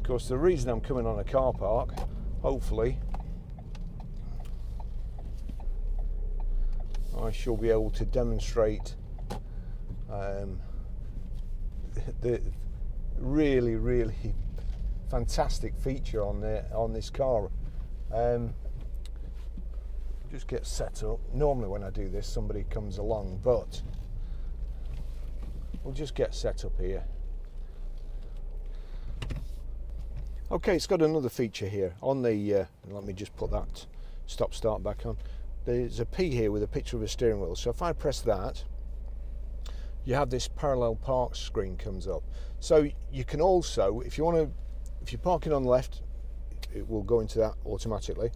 course, the reason I'm coming on a car park, hopefully, I shall be able to demonstrate the really fantastic feature on this car. Just get set up. Normally when I do this somebody comes along, but we'll just get set up here. Okay, it's got another feature here on the let me just put that stop start back on. There's a P here with a picture of a steering wheel, so if I press that, you have this parallel park screen comes up. So you can also, if you're parking on the left, it will go into that automatically.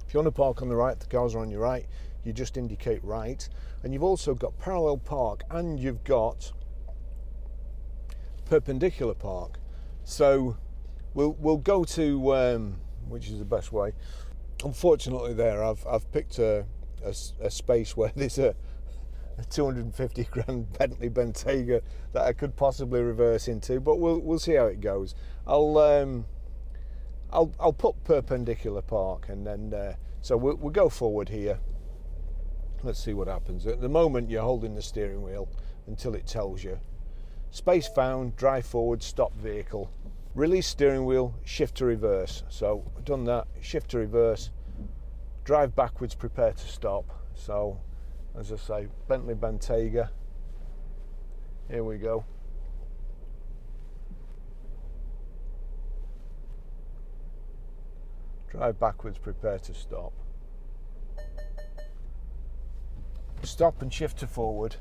If you want to park on the right, the cars are on your right, you just indicate right. And you've also got parallel park and you've got perpendicular park. So we'll go to which is the best way. Unfortunately, there I've picked a space where there's a 250 grand Bentley Bentayga that I could possibly reverse into, but we'll see how it goes. I'll put perpendicular park, and then so we'll go forward here. Let's see what happens. At the moment, you're holding the steering wheel until it tells you. Space found, drive forward, stop vehicle. Release steering wheel, shift to reverse. So I've done that, shift to reverse, drive backwards, prepare to stop. So as I say, Bentley Bentayga, here we go. Drive backwards, prepare to stop. Stop and shift to forward.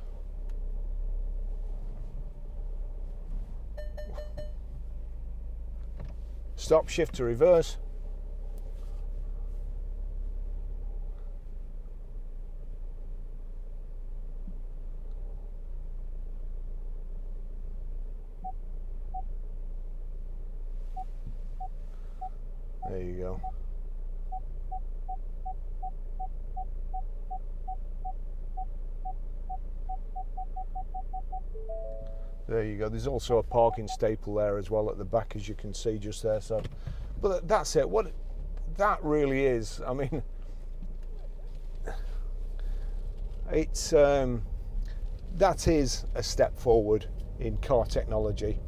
Stop, shift to reverse. There you go. There you go. There's also a parking staple there as well at the back, as you can see just there. So, but that's it. What that really is, I mean, it's that is a step forward in car technology.